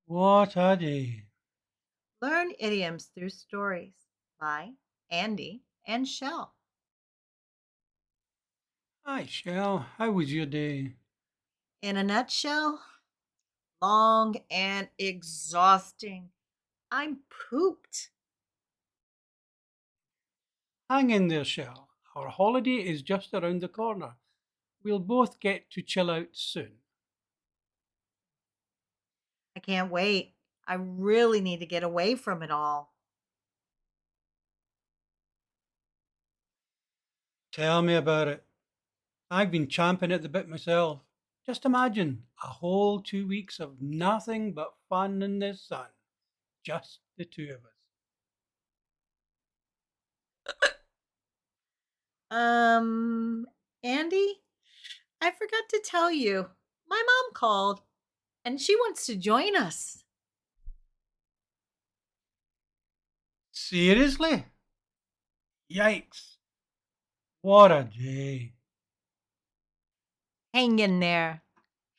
What a day. Learn idioms through stories by Andy and Chelle. Hi, Shell. How was your day? In a nutshell, long and exhausting. I'm pooped. Hang in there, Shell. Our holiday is just around the corner. We'll both get to chill out soon. I can't wait. I really need to get away from it all. Tell me about it. I've been champing at the bit myself. Just imagine a whole 2 weeks of nothing but fun in the sun. Just the two of us. Um, Andy, I forgot to tell you. My mom called and she wants to join us. Seriously? Yikes. What a day. Hang in there.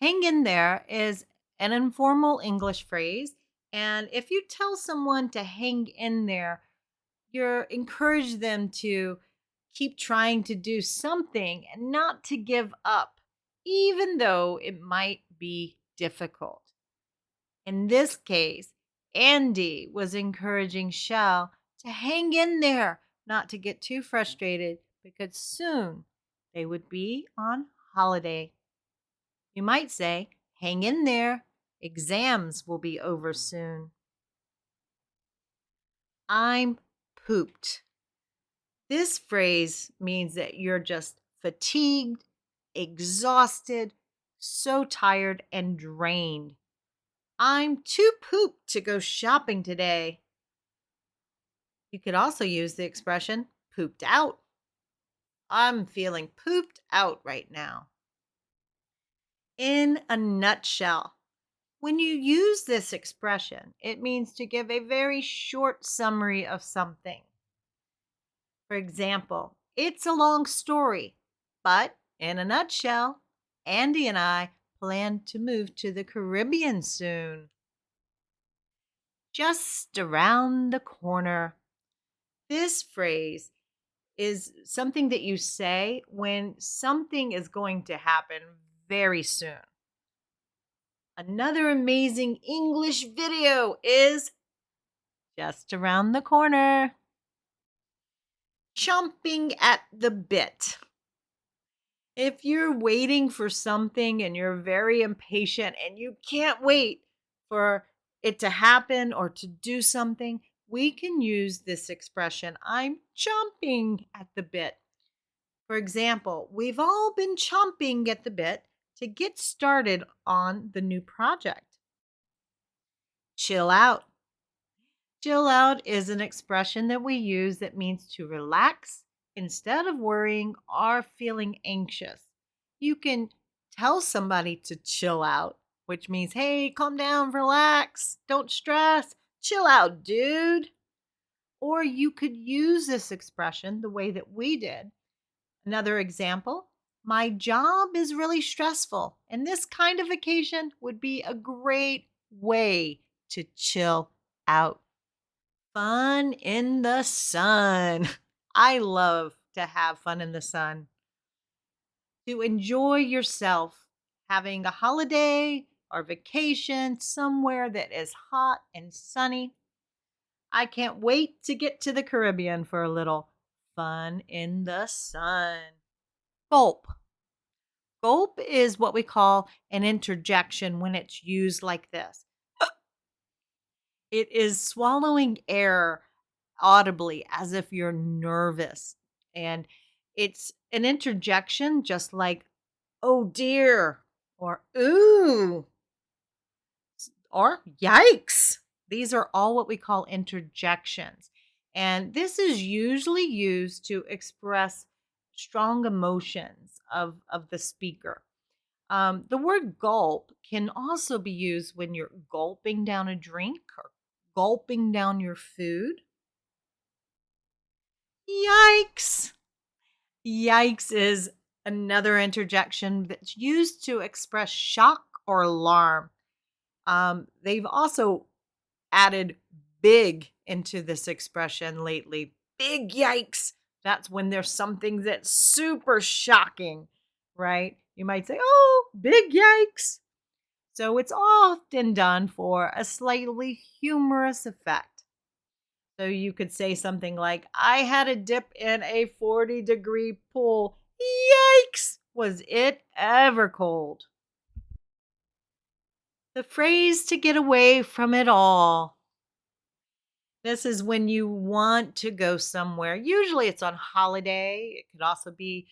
Hang in there is an informal English phrase. And if you tell someone to hang in there, you're encourage them to keep trying to do something and not to give up, even though it might be difficult. In this case, Andy was encouraging Shell to hang in there, not to get too frustrated, because soon they would be on holiday. You might say, hang in there. Exams will be over soon. I'm pooped. This phrase means that you're just fatigued, exhausted, so tired and drained. I'm too pooped to go shopping today. You could also use the expression pooped out. I'm feeling pooped out right now. In a nutshell, when you use this expression, it means to give a very short summary of something. For example, it's a long story, but in a nutshell, Andy and I plan to move to the Caribbean soon. Just around the corner. This phrase is something that you say when something is going to happen very soon. Another amazing English video is just around the corner. Chomping at the bit. If you're waiting for something and you're very impatient and you can't wait for it to happen or to do something, we can use this expression I'm chomping at the bit. For example, we've all been chomping at the bit to get started on the new project. Chill out. Chill out is an expression that we use that means to relax instead of worrying or feeling anxious. You can tell somebody to chill out, which means, hey, calm down, relax, don't stress, chill out, dude. Or you could use this expression the way that we did. Another example, my job is really stressful, and this kind of vacation would be a great way to chill out. Fun in the sun. I love to have fun in the sun, to enjoy yourself having a holiday or vacation somewhere that is hot and sunny. I can't wait to get to the Caribbean for a little fun in the sun. Gulp. Gulp is what we call an interjection when it's used like this. It is swallowing air audibly as if you're nervous. And it's an interjection just like, oh dear, or ooh, or yikes. These are all what we call interjections. And this is usually used to express strong emotions of the speaker. The word gulp can also be used when you're gulping down a drink or gulping down your food. Yikes! Yikes is another interjection that's used to express shock or alarm. They've also added big into this expression lately. Big yikes. That's when there's something that's super shocking, right? You might say, oh, big yikes. So it's often done for a slightly humorous effect. So you could say something like, I had a dip in a 40-degree pool. Yikes! Was it ever cold? The phrase to get away from it all. This is when you want to go somewhere. Usually it's on holiday. It could also be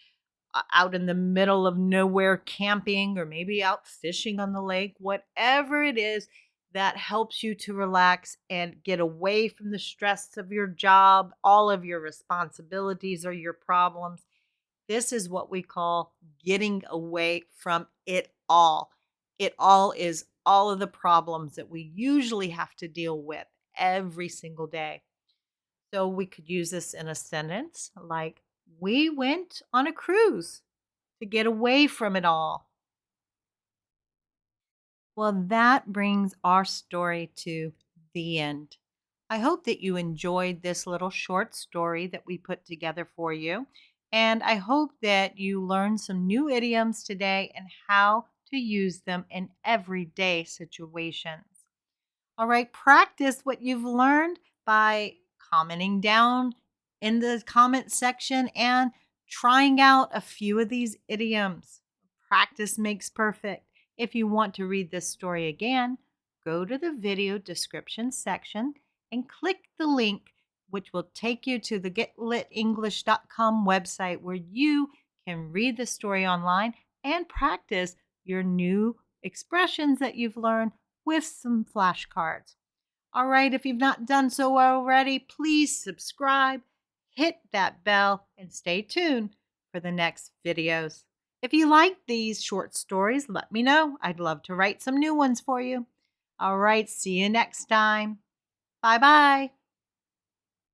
out in the middle of nowhere camping or maybe out fishing on the lake. Whatever it is that helps you to relax and get away from the stress of your job, all of your responsibilities or your problems. This is what we call getting away from it all. It all is all of the problems that we usually have to deal with every single day. So we could use this in a sentence like, we went on a cruise to get away from it all. Well, that brings our story to the end. I hope that you enjoyed this little short story that we put together for you. And I hope that you learned some new idioms today and how to use them in everyday situations. All right, practice what you've learned by commenting down in the comment section and trying out a few of these idioms. Practice makes perfect. If you want to read this story again, go to the video description section and click the link, which will take you to the getlitenglish.com website where you can read the story online and practice your new expressions that you've learned with some flashcards. All right, if you've not done so already, please subscribe, hit that bell, and stay tuned for the next videos. If you like these short stories, let me know. I'd love to write some new ones for you. All right, see you next time. Bye bye.